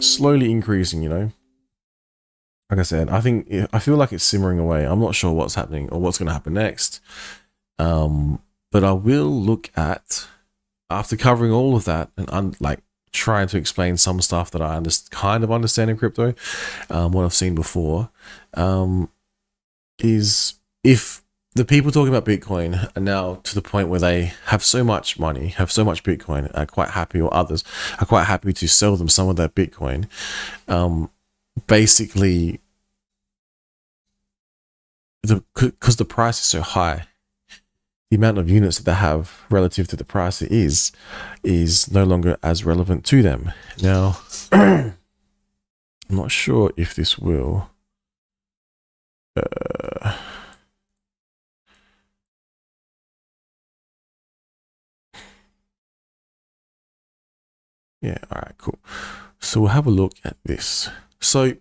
Speaker 1: slowly increasing, like I said, I feel like it's simmering away. I'm not sure what's happening or what's going to happen next. But I will look at, after covering all of that and like trying to explain some stuff that I kind of understand in crypto, what I've seen before, is if the people talking about Bitcoin are now to the point where they have so much money, have so much Bitcoin, are quite happy, or others are quite happy to sell them some of that Bitcoin, basically, because the price is so high, the amount of units that they have relative to the price it is no longer as relevant to them. Now, I'm not sure if this will. Yeah, all right, cool. So we'll have a look at this. So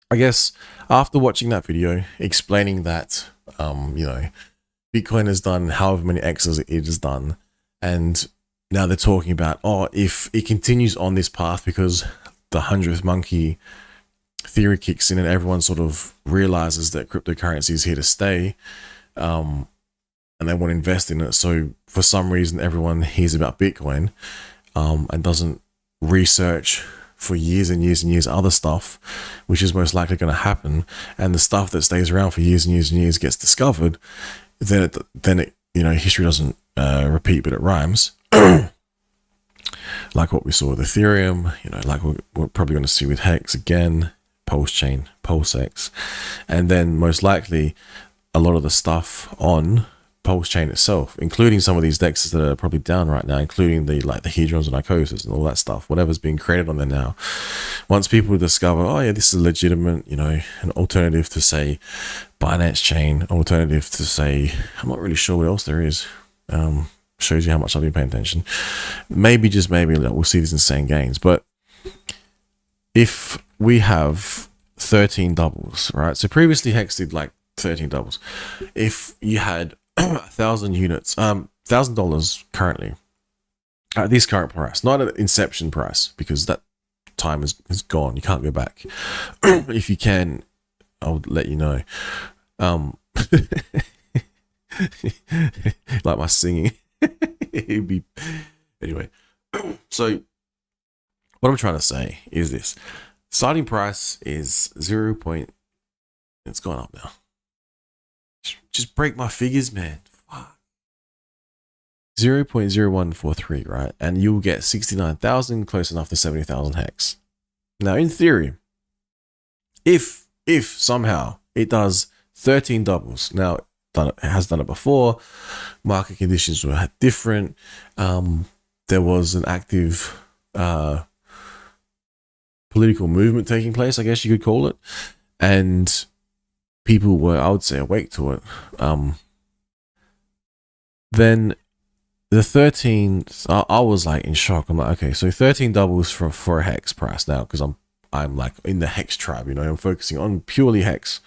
Speaker 1: I guess after watching that video explaining that, you know, Bitcoin has done however many X's it has done, and now they're talking about, oh, if it continues on this path because the 100th monkey theory kicks in and everyone sort of realizes that cryptocurrency is here to stay, and they want to invest in it. So for some reason, everyone hears about Bitcoin, and doesn't research for years and years and years other stuff, which is most likely going to happen. And the stuff that stays around for years and years and years gets discovered. Then it you know, history doesn't repeat, but it rhymes. Like what we saw with Ethereum, you know, like we're probably going to see with Hex again, Pulse Chain, PulseX, and then most likely a lot of the stuff on Pulse Chain itself, including some of these dexes that are probably down right now, including the Hedrons and Icosis and all that stuff, whatever's being created on there now. Once people discover, oh yeah, this is legitimate, you know, an alternative to say Binance Chain, alternative to say, I'm not really sure what else there is. Shows you how much I've been paying attention. Maybe, just maybe, we'll see these insane gains. But if we have 13 doubles, right? So previously Hex did like 13 doubles. If you had 1,000 units, $1,000 currently at this current price, not at inception price, because that time is gone. You can't go back. If you can, I'll let you know. Like my singing. It'd be anyway. So what I'm trying to say is this: starting price is 0. It's gone up now. Just break my figures, man. Fuck. 0.0143, right? And you'll get 69,000, close enough to 70,000 Hex. Now, in theory, if somehow it does 13 doubles, now it has done it before, market conditions were different, there was an active political movement taking place, I guess you could call it, and people were, I would say, awake to it, then the 13, I was like in shock. I'm like, okay, so 13 doubles for a Hex price now, because I'm like in the Hex tribe, you know, I'm focusing on purely Hex.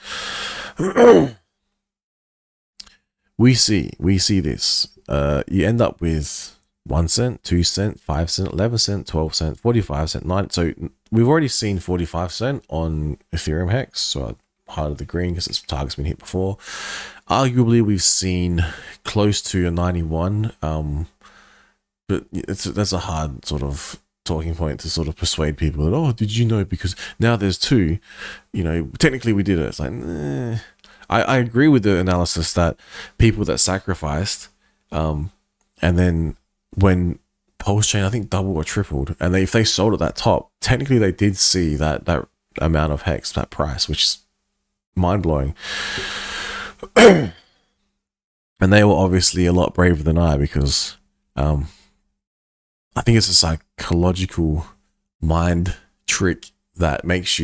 Speaker 1: we see this. You end up with 1 cent, 2 cent, 5 cent, 11 cent, 12 cent, 45 cent, 9. So we've already seen 45 cent on Ethereum Hex. So I highlighted the green because its target's been hit before. Arguably, we've seen close to a 91. But that's a hard sort of talking point to sort of persuade people that, oh, did you know? Because now there's 2, you know, technically we did it. It's like, I agree with the analysis that people that sacrificed, and then when Pulse Chain, I think, doubled or tripled, and if they sold at that top, technically they did see that amount of Hex, that price, which is mind-blowing. And they were obviously a lot braver than I, because I think it's a psychological mind trick that makes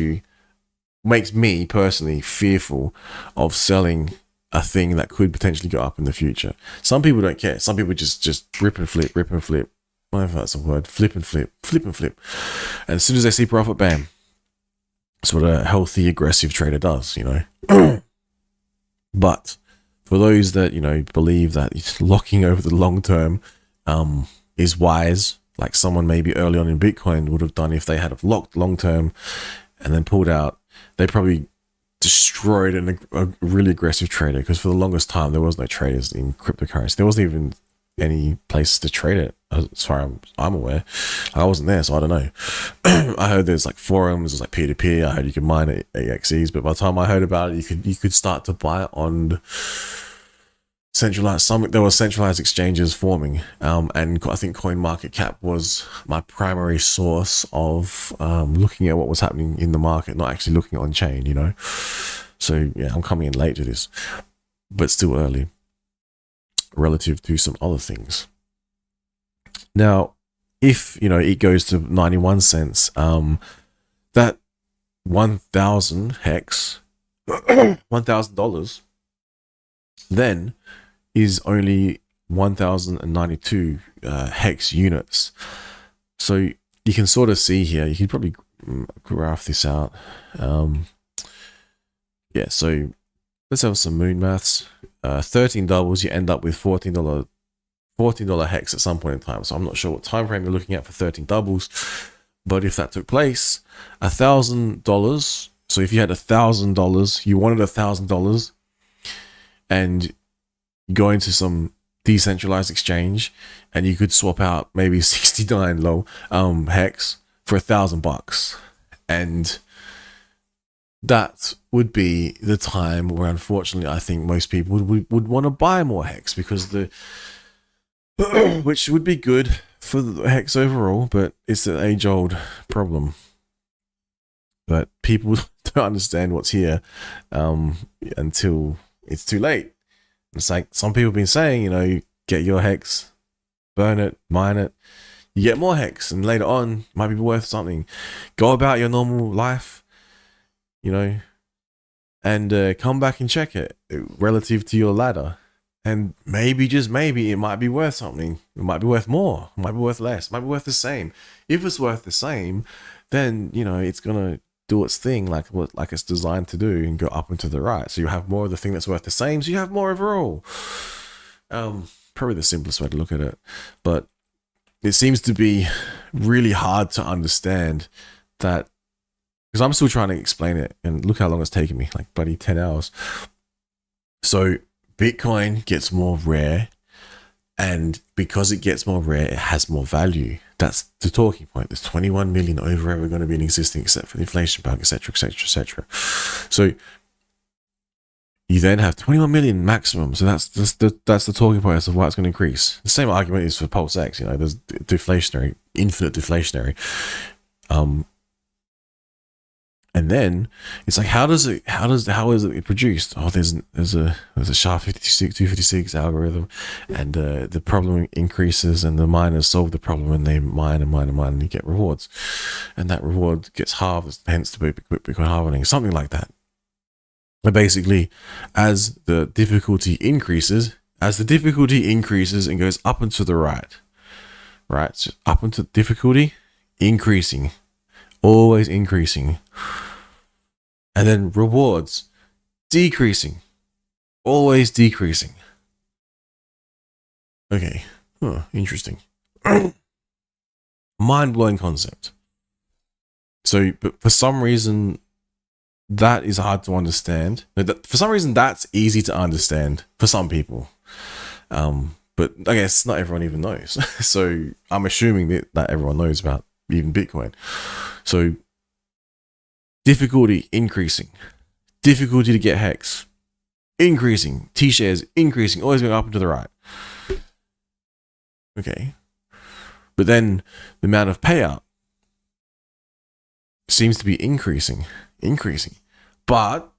Speaker 1: me personally fearful of selling a thing that could potentially go up in the future. Some people don't care. Some people just rip and flip. Whatever that's a word. Flip and flip. And as soon as they see profit, bam. That's what a healthy, aggressive trader does, you know. But for those that, you know, believe that locking over the long term is wise, like someone maybe early on in Bitcoin would have done if they had locked long term and then pulled out, they probably destroyed a really aggressive trader, because for the longest time there was no traders in cryptocurrency. There wasn't even any place to trade it, as far as I'm aware. I wasn't there, so I don't know. I heard there's like forums, there's like peer-to-peer. I heard you could mine at AXEs, but by the time I heard about it, you could start to buy it on centralized. There were centralized exchanges forming, and I think CoinMarketCap was my primary source of looking at what was happening in the market, not actually looking on chain, you know. So yeah, I'm coming in late to this, but still early relative to some other things. Now, if it goes to 91 cents, that 1,000 hex, $1,000, then is only 1,092 hex units. So you can sort of see here, you can probably graph this out. Yeah, so let's have some moon maths. 13 doubles, you end up with $14 hex at some point in time. So I'm not sure what time frame you're looking at for 13 doubles, but if that took place, $1,000. So if you had $1,000, you wanted $1,000, and you go into some decentralized exchange, and you could swap out maybe 69 hex for $1,000, and that would be the time where, unfortunately, I think most people would want to buy more hex, because which would be good for the hex overall, but it's an age-old problem. But people don't understand what's here until it's too late. It's like some people have been saying, you get your hex, burn it, mine it, you get more hex, and later on it might be worth something. Go about your normal life, and come back and check it relative to your ladder. And maybe, just maybe, it might be worth something. It might be worth more. It might be worth less. It might be worth the same. If it's worth the same, then, it's going to do its thing like it's designed to do, and go up and to the right. So you have more of the thing that's worth the same, so you have more overall. Probably the simplest way to look at it. But it seems to be really hard to understand that, because I'm still trying to explain it, and look how long it's taken me, like bloody 10 hours. So Bitcoin gets more rare, and because it gets more rare, it has more value. That's the talking point. There's 21 million over ever going to be in existing, except for the inflation bug, etc., etc., etc. So you then have 21 million maximum. So that's the talking point as to why it's going to increase. The same argument is for Pulse X. There's deflationary, infinite deflationary. And then it's like, how is it produced? Oh, there's a SHA-256 algorithm, and the problem increases, and the miners solve the problem, and they mine and mine and mine, and you get rewards, and that reward gets halved, hence the Bitcoin halving, something like that. But basically, as the difficulty increases and goes up and to the right, so up into difficulty, increasing, always increasing, and then rewards decreasing, always decreasing. Okay, interesting. Mind-blowing concept. So, but for some reason, that is hard to understand. For some reason, that's easy to understand for some people. But I guess not everyone even knows. So I'm assuming that everyone knows about even Bitcoin. So difficulty increasing, difficulty to get hex increasing, T-shares increasing, always going up and to the right. Okay. But then the amount of payout seems to be increasing. But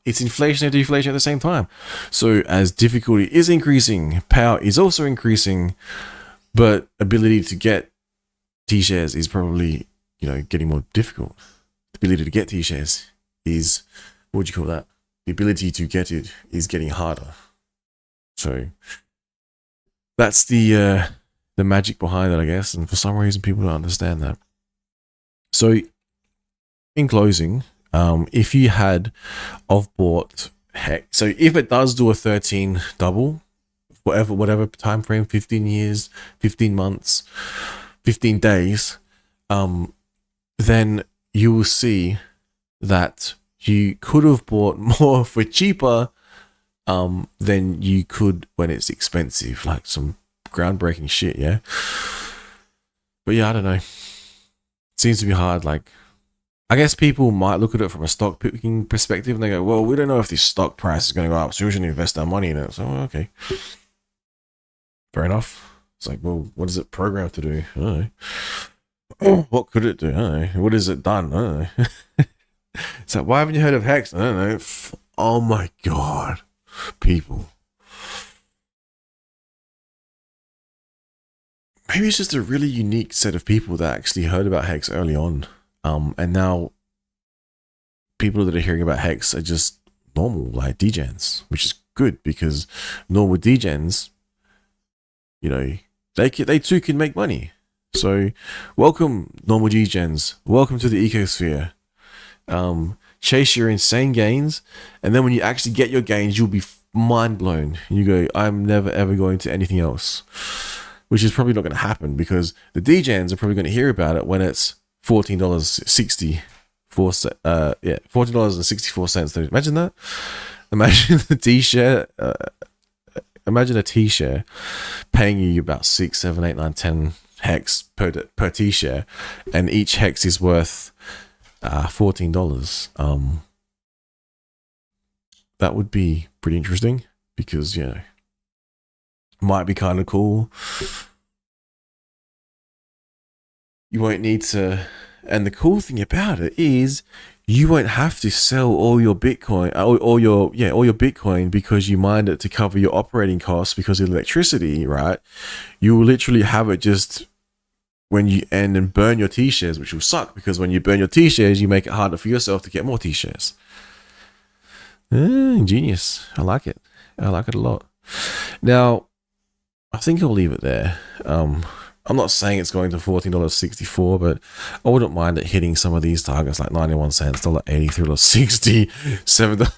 Speaker 1: it's inflation and deflation at the same time. So as difficulty is increasing, payout is also increasing, but ability to get T-shares is probably, getting more difficult. The ability to get T-shares is, what would you call that? The ability to get it is getting harder. So that's the magic behind it, I guess. And for some reason, people don't understand that. So in closing, if you had bought hex, so if it does do a 13 double, whatever time frame, 15 years, 15 months, 15 days, then you will see that you could have bought more for cheaper than you could when it's expensive. Like some groundbreaking shit, yeah. But yeah, I don't know. Seems to be hard. Like, I guess people might look at it from a stock picking perspective and they go, well, we don't know if this stock price is going to go up, so we should invest our money in it. So, okay. Fair enough. It's like, well, what is it programmed to do? I don't know. What could it do? I don't know. What has it done? I don't know. It's like, why haven't you heard of Hex? I don't know. Oh my God. People. Maybe it's just a really unique set of people that actually heard about Hex early on. And now people that are hearing about Hex are just normal, like degens, which is good because normal degens, you know, they too can make money. So welcome, normal degens. Welcome to the ecosphere. Chase your insane gains, and then when you actually get your gains, you'll be mind blown. You go, I'm never ever going to anything else, which is probably not going to happen because the degens are probably going to hear about it when it's $14.64. $14.64. Imagine that. Imagine the T-share. Imagine a T-share paying you about 6, 7, 8, 9, 10 hex per T-share, and each hex is worth $14. That would be pretty interesting because, you know, might be kind of cool. You won't need to, and the cool thing about it is you won't have to sell all your Bitcoin, all your Bitcoin because you mined it to cover your operating costs because of electricity, right? You will literally have it just when you end and burn your T-shares, which will suck because when you burn your T-shares, you make it harder for yourself to get more T-shares. Genius. I like it. I like it a lot. Now, I think I'll leave it there. I'm not saying it's going to $14.64, but I wouldn't mind it hitting some of these targets like 91 cents, $1.80, $3.60,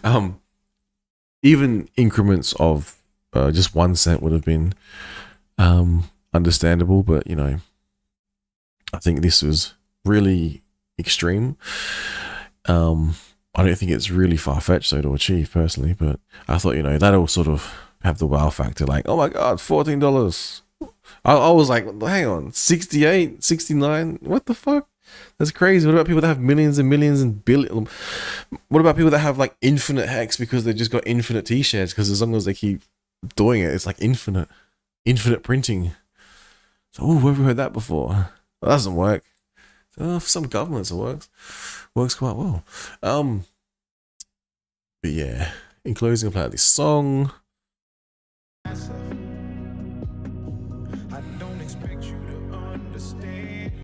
Speaker 1: $7. Even increments of just 1 cent would have been understandable, but you know, I think this was really extreme. I don't think it's really far-fetched though to achieve personally, but I thought, you know, that'll sort of have the wow factor, like, oh my God, $14. I was like, hang on, 68, 69, what the fuck? That's crazy. What about people that have millions and millions and billions? What about people that have like infinite hex because they just got infinite T-shares? Because as long as they keep doing it, it's like infinite printing. So, oh, who ever heard that before? Well, that doesn't work. For some governments it works quite well. But yeah, in closing, I'll play out this song.